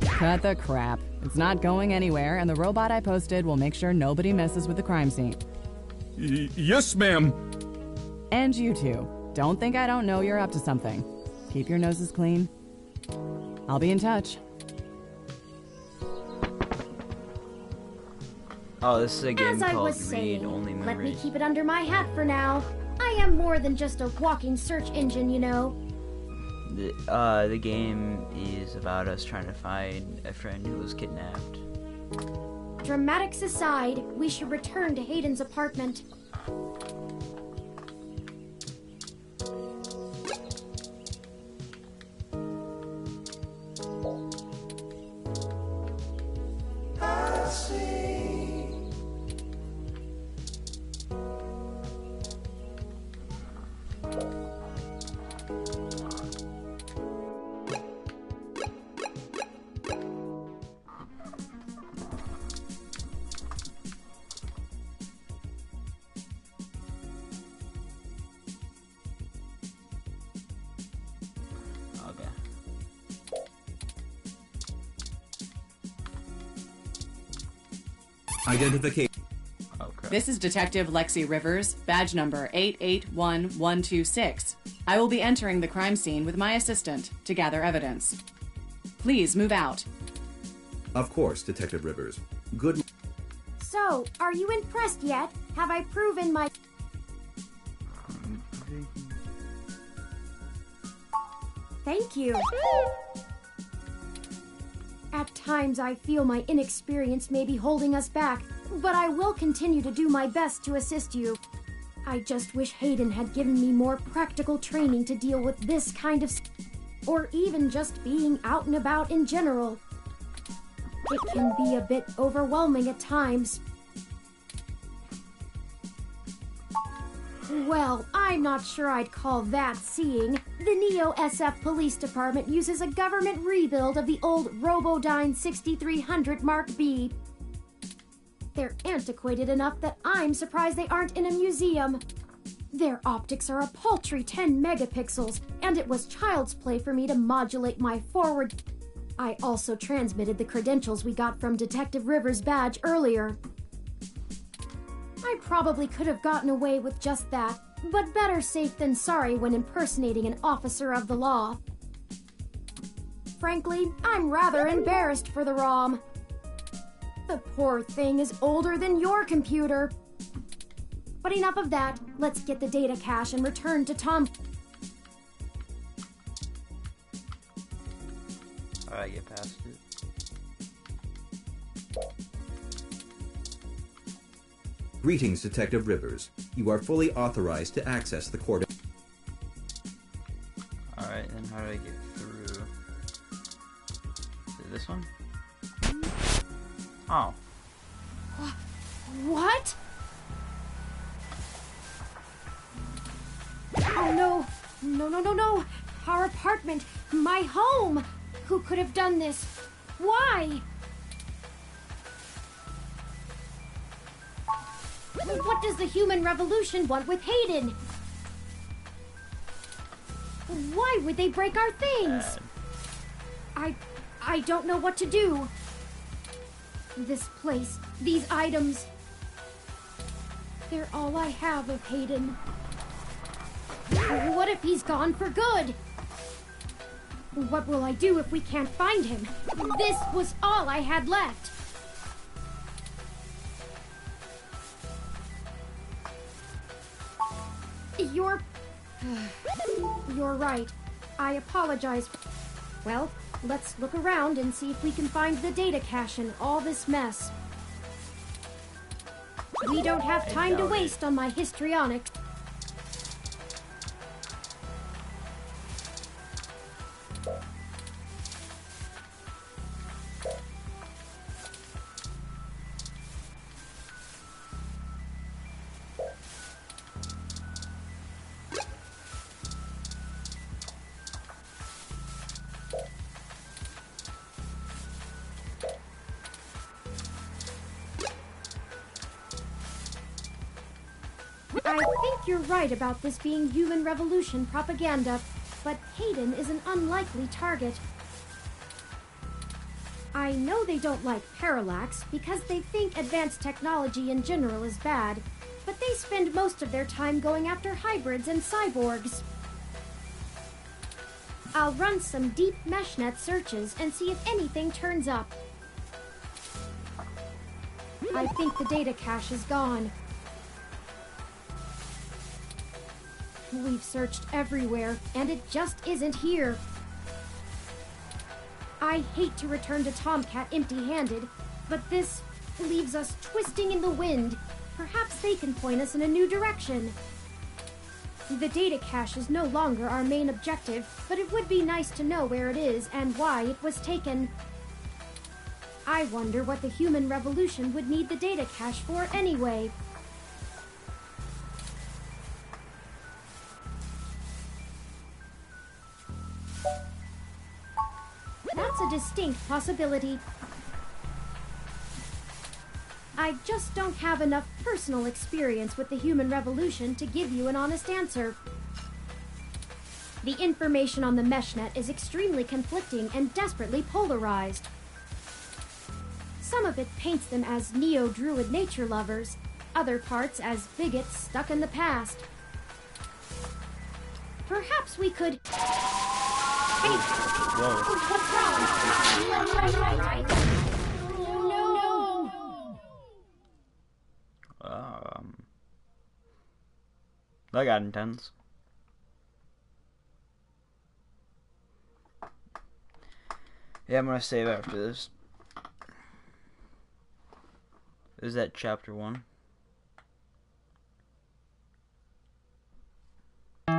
Cut the crap. It's not going anywhere, and the robot I posted will make sure nobody messes with the crime scene. Yes, ma'am. And you two. Don't think I don't know you're up to something. Keep your noses clean. I'll be in touch. Oh, this is a game As I called was saying, Read Only let me Memories. keep it under my hat for now. I am more than just a walking search engine, you know. The game is about us trying to find a friend who was kidnapped. Dramatics aside, we should return to Hayden's apartment. Identification. This is Detective Lexi Rivers, badge number 881126. I will be entering the crime scene with my assistant to gather evidence. Please move out. Of course, Detective Rivers. Good. So, are you impressed yet? Have I proven my... Thank you. At times I feel my inexperience may be holding us back, but I will continue to do my best to assist you. I just wish Hayden had given me more practical training to deal with this kind of or even just being out and about in general. It can be a bit overwhelming at times. Well, I'm not sure I'd call that seeing. The Neo SF Police Department uses a government rebuild of the old Robodyne 6300 Mark B. They're antiquated enough that I'm surprised they aren't in a museum. Their optics are a paltry 10 megapixels, and it was child's play for me to modulate my forward. I also transmitted the credentials we got from Detective Rivers' badge earlier. I probably could have gotten away with just that, but better safe than sorry when impersonating an officer of the law. Frankly, I'm rather embarrassed for the ROM. The poor thing is older than your computer. But enough of that. Let's get the data cache and return to Tom. Alright, get past it. Greetings, Detective Rivers. You are fully authorized to access the court. Alright, then how do I get through? Is it this one? Oh. What? Oh no! No! Our apartment! My home! Who could have done this? Why? What does the human revolution want with Hayden? Why would they break our things? I don't know what to do. This place, these items, they're all I have of Hayden. What if he's gone for good? What will I do if we can't find him? This was all I had left. You're right. I apologize. Well, let's look around and see if we can find the data cache in all this mess. We don't have time to waste on my histrionics. I think you're right about this being human revolution propaganda, but Hayden is an unlikely target. I know they don't like Parallax because they think advanced technology in general is bad, but they spend most of their time going after hybrids and cyborgs. I'll run some deep meshnet searches and see if anything turns up. I think the data cache is gone. We've searched everywhere, and it just isn't here. I hate to return to Tomcat empty-handed, but this leaves us twisting in the wind. Perhaps they can point us in a new direction. The data cache is no longer our main objective, but it would be nice to know where it is and why it was taken. I wonder what the human revolution would need the data cache for anyway. That's a distinct possibility. I just don't have enough personal experience with the human revolution to give you an honest answer. The information on the meshnet is extremely conflicting and desperately polarized. Some of it paints them as neo-druid nature lovers, other parts as bigots stuck in the past. Perhaps we could... Hey! What's wrong? No! That got intense. Yeah, I'm gonna save after this. Is that chapter 1? Yeah,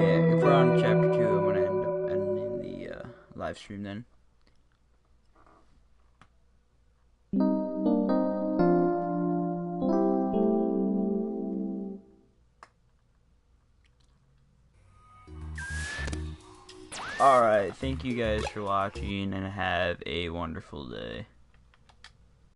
if we're on chapter 2, I'm gonna end up ending the live stream then. Alright, thank you guys for watching and have a wonderful day.